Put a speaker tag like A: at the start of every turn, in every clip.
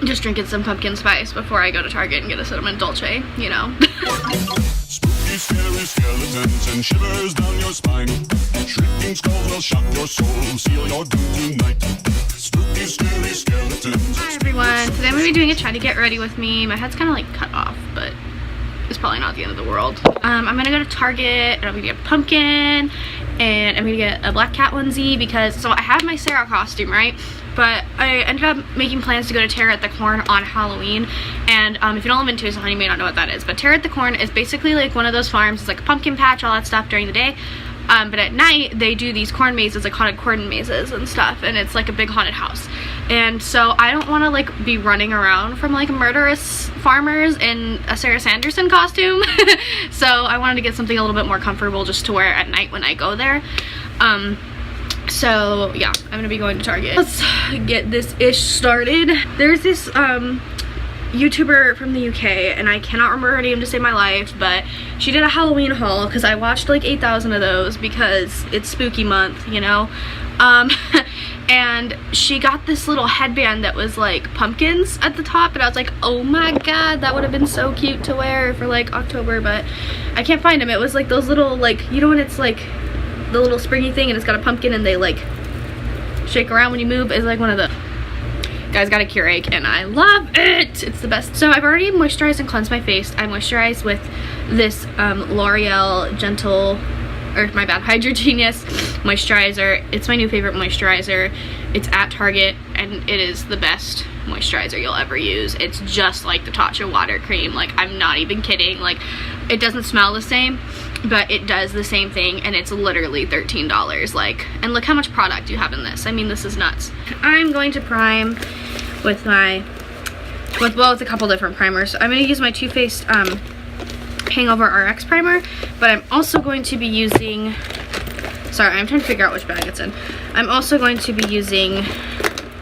A: just drinking some pumpkin spice before I go to Target and get a cinnamon dolce, you know.
B: Spooky, scary skeletons and shivers down your spine. Shrieking skulls will shock your soul, seal your doom tonight. Spooky, scary skeletons.
A: Hi everyone, today I'm going to be doing a try to get ready with me. My head's kind of like cut off, but it's probably not the end of the world. I'm going to go to Target and I'm going to get a pumpkin and I'm going to get a black cat onesie because, so I have my Sarah costume, right? But I ended up making plans to go to Tear at the Corn on Halloween. And if you don't live in Tucson, you may not know what that is. But Tear at the Corn is basically like one of those farms. It's like a pumpkin patch, all that stuff during the day. But at night, they do these corn mazes, like haunted corn mazes and stuff. And it's like a big haunted house. And so I don't want to like be running around from like murderous farmers in a Sarah Sanderson costume. So I wanted to get something a little bit more comfortable just to wear at night when I go there. So yeah, I'm gonna be going to Target. Let's get this ish started. There's this YouTuber from the UK, and I cannot remember her name to save my life, but she did a Halloween haul because I watched like 8,000 of those because it's spooky month, you know. And she got this little headband that was like pumpkins at the top, and I was like, oh my god, that would have been so cute to wear for like October, but I can't find them. It was like those little, like, you know when it's like the little springy thing and it's got a pumpkin and they like shake around when you move. It's like one of the guys, got a Keurig and I love it. It's the best. So I've already moisturized and cleansed my face. I moisturized with this L'Oreal Gentle, or my bad, Hydro Genius moisturizer. It's my new favorite moisturizer. It's at Target and it is the best moisturizer you'll ever use. It's just like the Tatcha water cream. Like, I'm not even kidding. Like, it doesn't smell the same, but it does the same thing, and it's literally $13. Like, and look how much product you have in this. I mean, this is nuts. I'm going to prime with with a couple different primers. I'm going to use my Too Faced Hangover RX primer, but I'm also going to be using, sorry, I'm trying to figure out which bag it's in. I'm also going to be using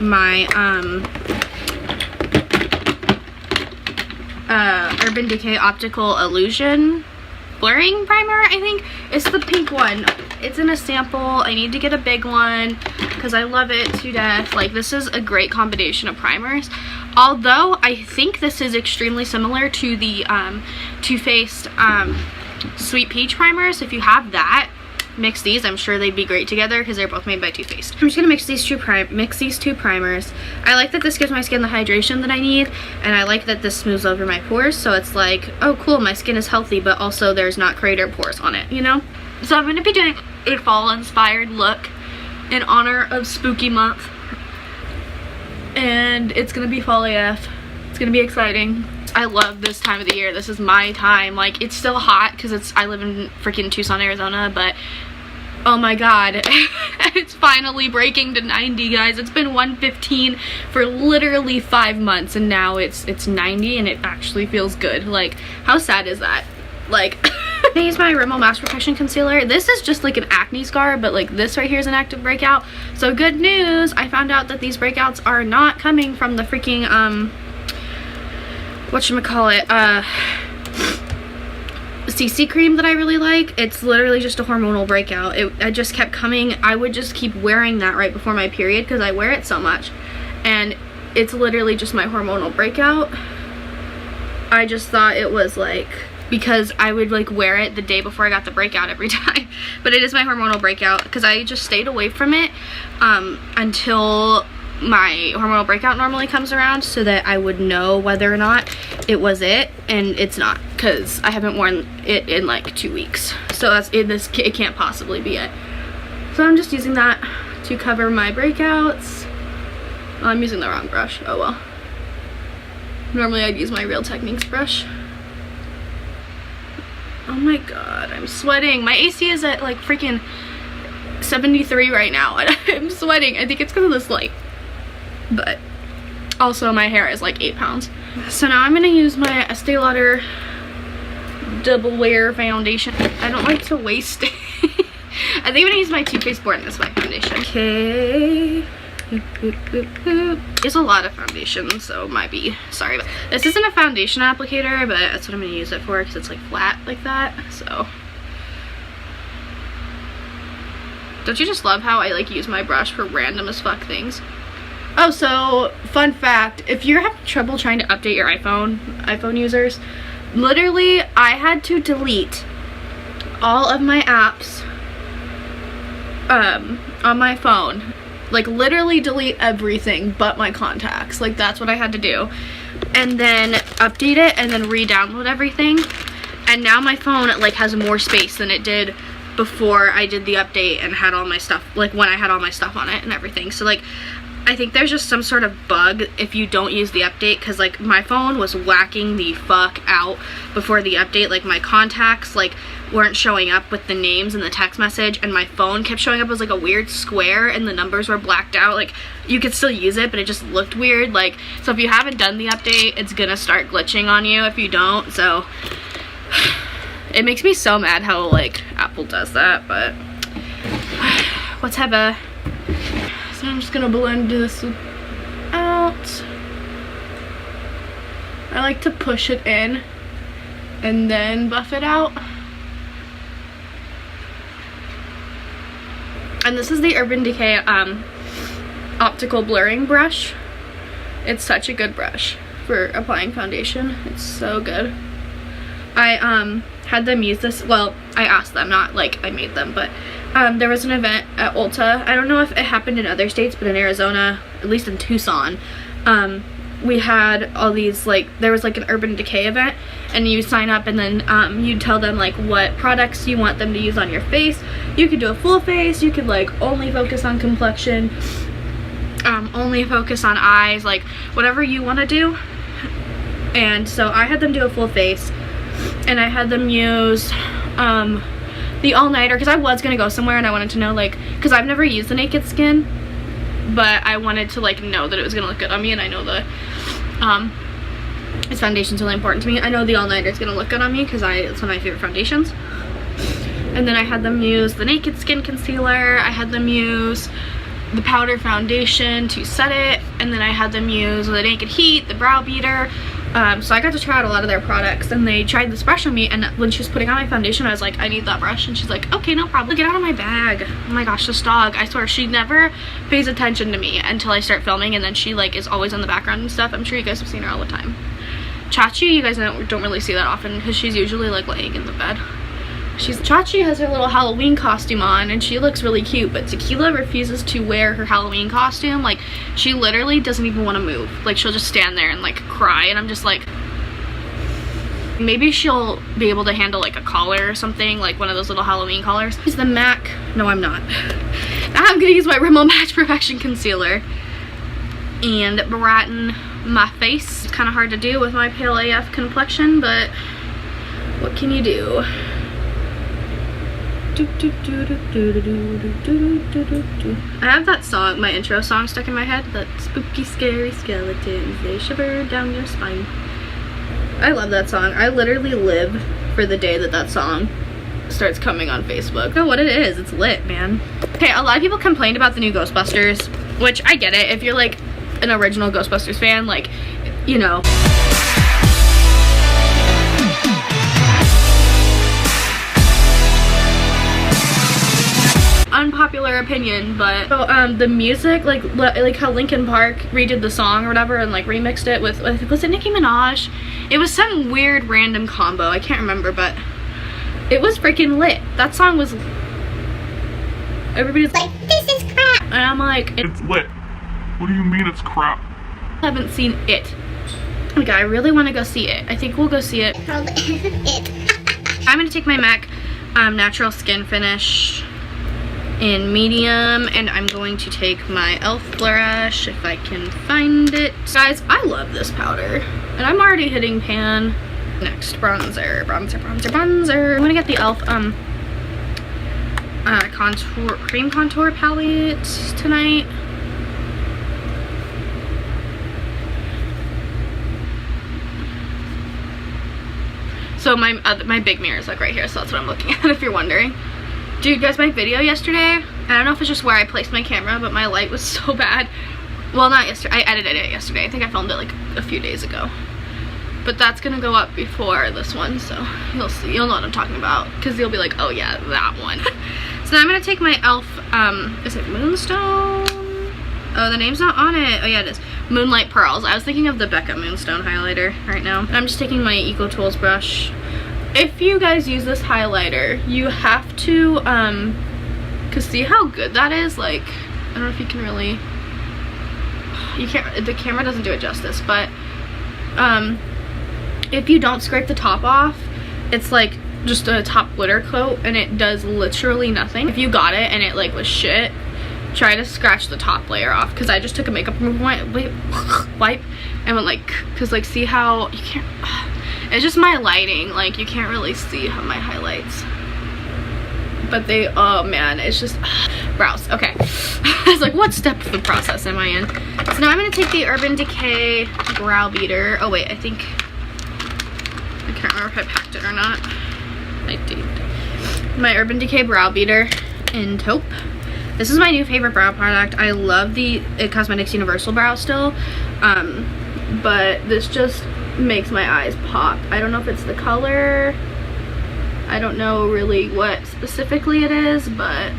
A: my Urban Decay Optical Illusion blurring primer, I think. It's the pink one. It's in a sample. I need to get a big one because I love it to death. Like, this is a great combination of primers. Although I think this is extremely similar to the Too Faced Sweet Peach primer. So if you have that, mix these. I'm sure they'd be great together because they're both made by Too Faced. I'm just gonna mix these two primers. I like that this gives my skin the hydration that I need, and I like that this smooths over my pores, so it's like, oh cool, my skin is healthy, but also there's not crater pores on it, you know? So I'm gonna be doing a fall inspired look in honor of spooky month, and it's gonna be fall AF. It's gonna be exciting. I love this time of the year. This is my time. Like, it's still hot because I live in freaking Tucson, Arizona, but oh my god, it's finally breaking to 90, guys. It's been 115 for literally 5 months, and now it's 90, and it actually feels good. Like, how sad is that? Like, I'm gonna use my Rimmel Mask Protection Concealer. This is just like an acne scar, but like this right here is an active breakout. So good news, I found out that these breakouts are not coming from the freaking whatchamacallit, CC cream that I really like. It's literally just a hormonal breakout. I just kept coming. I would just keep wearing that right before my period because I wear it so much, and it's literally just my hormonal breakout. I just thought it was like, because I would like wear it the day before I got the breakout every time, but it is my hormonal breakout because I just stayed away from it until my hormonal breakout normally comes around, so that I would know whether or not it was it, and it's not because I haven't worn it in like 2 weeks, so that's it. It can't possibly be it. So I'm just using that to cover my breakouts. Oh, I'm using the wrong brush. Oh well. Normally I'd use my Real Techniques brush. Oh my god, I'm sweating. My AC is at like freaking 73 right now, and I'm sweating. I think it's because of this light. But also my hair is like 8 pounds. So now I'm gonna use my Estee Lauder Double Wear foundation. I don't like to waste it. I think I'm gonna use my Too Faced Born This Way foundation. Okay. There's a lot of foundation, so it might be, sorry, but this isn't a foundation applicator, but that's what I'm gonna use it for because it's like flat like that. So don't you just love how I like use my brush for random as fuck things? Oh, so fun fact, if you're having trouble trying to update your iPhone users, literally I had to delete all of my apps on my phone. Like literally delete everything but my contacts. Like that's what I had to do. And then update it and then re-download everything. And now my phone like has more space than it did before I did the update and had all my stuff, like when I had all my stuff on it and everything. So like I think there's just some sort of bug if you don't use the update, because like my phone was whacking the fuck out before the update. Like my contacts like weren't showing up with the names in the text message, and my phone kept showing up as like a weird square and the numbers were blacked out. Like you could still use it but it just looked weird. Like, so if you haven't done the update, it's gonna start glitching on you if you don't. So it makes me so mad how like Apple does that. But whatever. So I'm just gonna blend this out. I like to push it in and then buff it out. And this is the Urban Decay optical blurring brush. It's such a good brush for applying foundation. It's so good. I had them use this, well, I asked them, not like I made them, but there was an event at Ulta. I don't know if it happened in other states, but in Arizona, at least in Tucson, we had all these, like, there was like an Urban Decay event, and you sign up and then you'd tell them like what products you want them to use on your face. You could do a full face, you could like only focus on complexion, only focus on eyes, like whatever you want to do. And so I had them do a full face, and I had them use the all-nighter, because I was gonna go somewhere and I wanted to know, like, because I've never used the Naked Skin, but I wanted to like know that it was gonna look good on me, and I know the this foundation's really important to me. I know the all-nighter is gonna look good on me because it's one of my favorite foundations. And then I had them use the Naked Skin concealer, I had them use the powder foundation to set it, and then I had them use the Naked Heat, the brow beater. So I got to try out a lot of their products, and they tried this brush on me, and when she was putting on my foundation I was like, I need that brush, and she's like, okay, no problem. Get out of my bag. Oh my gosh, this dog, I swear, she never pays attention to me until I start filming, and then she like is always in the background and stuff. I'm sure you guys have seen her all the time. Chachi, you guys don't really see that often because she's usually like laying in the bed. Chachi has her little Halloween costume on and she looks really cute, but Tequila refuses to wear her Halloween costume. Like, she literally doesn't even want to move. Like, she'll just stand there and like cry, and I'm just like, maybe she'll be able to handle like a collar or something, like one of those little Halloween collars. Use the MAC, no I'm not. Now I'm gonna use my Rimmel Match Perfection Concealer and brighten my face. It's kind of hard to do with my pale AF complexion, but what can you do? I have that song, my intro song, stuck in my head. That spooky, scary skeletons, they shiver down your spine. I love that song. I literally live for the day that song starts coming on Facebook. I don't know what it is. It's lit, man. Okay, a lot of people complained about the new Ghostbusters, which I get it. If you're like an original Ghostbusters fan, like, you know. Unpopular opinion, but so, the music, like how Linkin Park redid the song or whatever and like remixed it with, was it Nicki Minaj? It was some weird random combo, I can't remember, but it was freaking lit. That song was, everybody's like, this is crap, and I'm like,
C: it's lit. What do you mean it's crap?
A: I haven't seen it. Like, I really want to go see it. I think we'll go see it. I'm gonna take my MAC Natural Skin Finish in medium, and I'm going to take my e.l.f. brush if I can find it. Guys, I love this powder, and I'm already hitting pan. Next, bronzer. I'm gonna get the e.l.f. cream contour palette tonight. So my big mirror is like right here, so that's what I'm looking at if you're wondering. Dude, guys, my video yesterday, I don't know if it's just where I placed my camera, but my light was so bad. Well, not yesterday, I edited it yesterday. I think I filmed it like a few days ago. But that's gonna go up before this one, so you'll see, you'll know what I'm talking about, because you'll be like, oh yeah, that one. So now I'm gonna take my e.l.f., is it Moonstone? Oh, the name's not on it. Oh yeah, it is. Moonlight Pearls. I was thinking of the Becca Moonstone highlighter right now. I'm just taking my Eco Tools brush. If you guys use this highlighter, you have to, cause see how good that is? Like, I don't know if you can really, you can't, the camera doesn't do it justice, but, if you don't scrape the top off, it's like just a top glitter coat and it does literally nothing. If you got it and it like was shit, try to scratch the top layer off, because I just took a makeup remover wipe and went like, because like see how you can't, it's just my lighting, like you can't really see how my highlights, but they, oh man, it's just brows. Okay. I was like, what step of the process am I in? So now I'm going to take the Urban Decay brow beater. Oh wait, I think, I can't remember if I packed it or not. I did. My Urban Decay brow beater in Taupe. This is my new favorite brow product. I love the IT Cosmetics Universal Brow still, but this just makes my eyes pop. I don't know if it's the color. I don't know really what specifically it is, but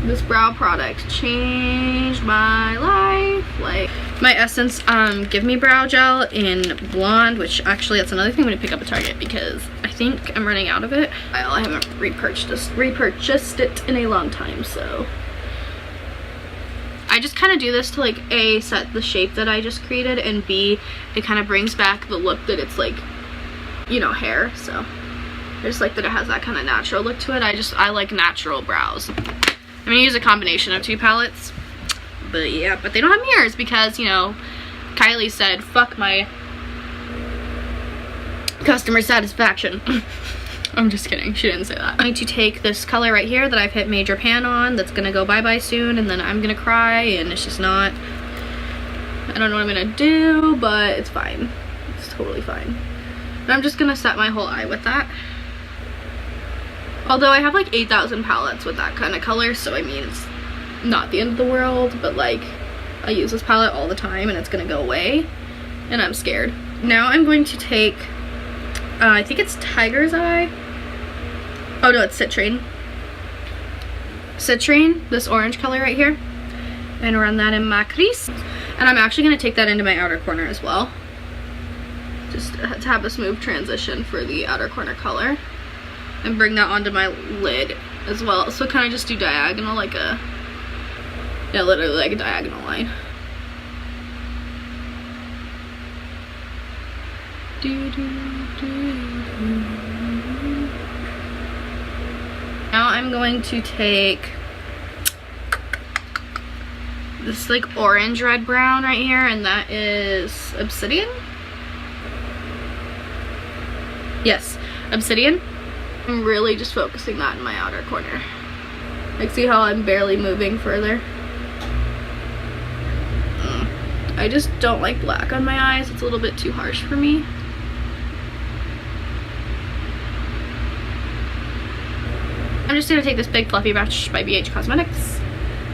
A: this brow product changed my life. Like my Essence Give Me Brow Gel in Blonde, which actually that's another thing I'm gonna pick up at Target because I think I'm running out of it. I haven't repurchased it in a long time, so I just kind of do this to like A, set the shape that I just created, and B, it kind of brings back the look that it's like, you know, hair. So I just like that it has that kind of natural look to it. I like natural brows. I'm gonna use a combination of two palettes, but yeah, but they don't have mirrors because, you know, Kylie said fuck my customer satisfaction. I'm just kidding, she didn't say that. I'm going to take this color right here that I've hit major pan on, that's gonna go bye-bye soon, and then I'm gonna cry, and it's just not, I don't know what I'm gonna do, but it's fine. It's totally fine. And I'm just gonna set my whole eye with that. Although I have like 8,000 palettes with that kind of color, so I mean, it's not the end of the world, but like, I use this palette all the time, and it's gonna go away, and I'm scared. Now I'm going to take, I think it's Tiger's Eye. Oh no, it's Citrine. Citrine, this orange color right here. And run that in my crease. And I'm actually going to take that into my outer corner as well. Just to have a smooth transition for the outer corner color. And bring that onto my lid as well. So kind of just do diagonal, like a, yeah, literally like a diagonal line. Now I'm going to take this like orange red brown right here, and that is Obsidian. Yes, Obsidian. I'm really just focusing that in my outer corner. Like, see how I'm barely moving further? I just don't like black on my eyes. It's a little bit too harsh for me. I'm just going to take this big fluffy brush by BH Cosmetics,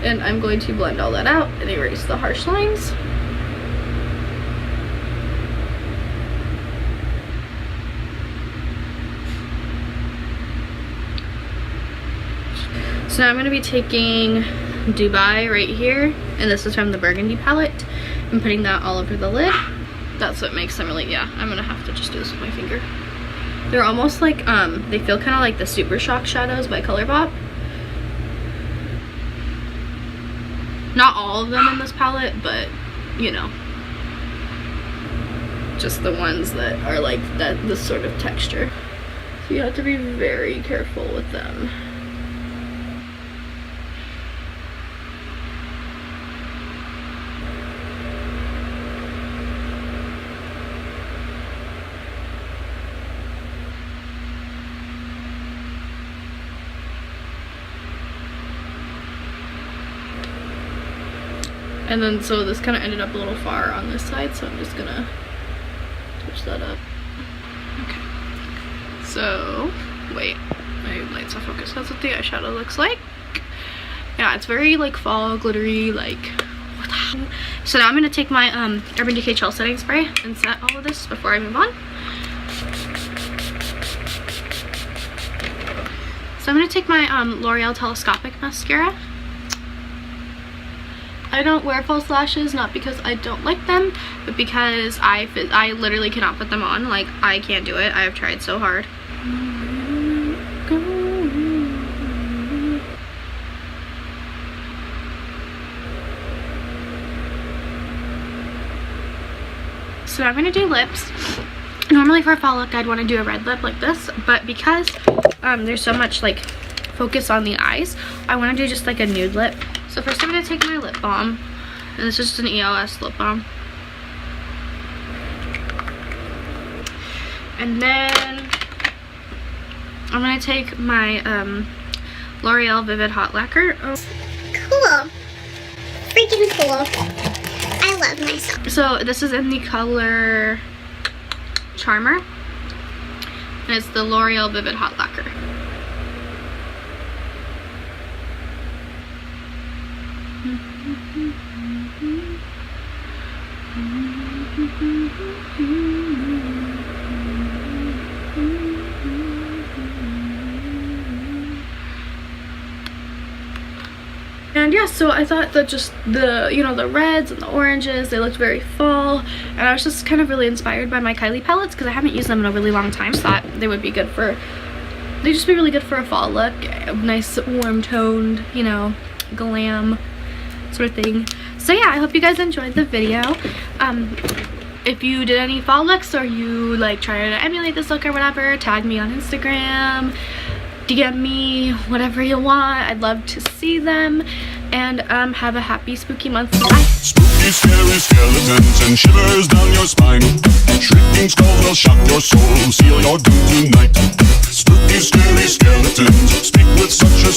A: and I'm going to blend all that out and erase the harsh lines. So now I'm going to be taking Dubai right here, and this is from the Burgundy palette, and putting that all over the lid. That's what makes them really, yeah, I'm going to have to just do this with my finger. They're almost like, they feel kind of like the Super Shock shadows by ColourPop. Not all of them in this palette, but, you know, just the ones that are like that, this sort of texture. So you have to be very careful with them. And then, so this kind of ended up a little far on this side, so I'm just gonna touch that up. Okay. So, wait, my light's off focus. That's what the eyeshadow looks like. Yeah, it's very like fall, glittery, like, what the hell? So now I'm gonna take my Urban Decay Gel Setting Spray and set all of this before I move on. So I'm gonna take my L'Oreal Telescopic Mascara. I don't wear false lashes, not because I don't like them, but because I literally cannot put them on. Like, I can't do it. I have tried so hard. So I'm gonna do lips. Normally for a fall look, I'd want to do a red lip like this, but because there's so much like focus on the eyes, I want to do just like a nude lip. So first I'm gonna take my lip balm, and this is just an EOS lip balm. And then I'm gonna take my L'Oreal Vivid Hot Lacquer. Oh.
D: Cool. Freaking cool. I love myself.
A: So this is in the color Charmer, and it's the L'Oreal Vivid Hot Lacquer. And yeah, so I thought that just the, you know, the reds and the oranges, they looked very fall, and I was just kind of really inspired by my Kylie palettes because I haven't used them in a really long time, so thought they would be good for, they'd just be really good for a fall look, nice warm toned, you know, glam sort of thing. So yeah, I hope you guys enjoyed the video. If you did any fall looks, or you like try to emulate this look or whatever, tag me on Instagram, DM me, whatever you want. I'd love to see them. And have a happy spooky month. Bye.
B: Spooky, scary skeletons and shivers down your spine. Shrieking skulls will shock your soul, seal your doom tonight. Spooky, scary skeletons speak with such a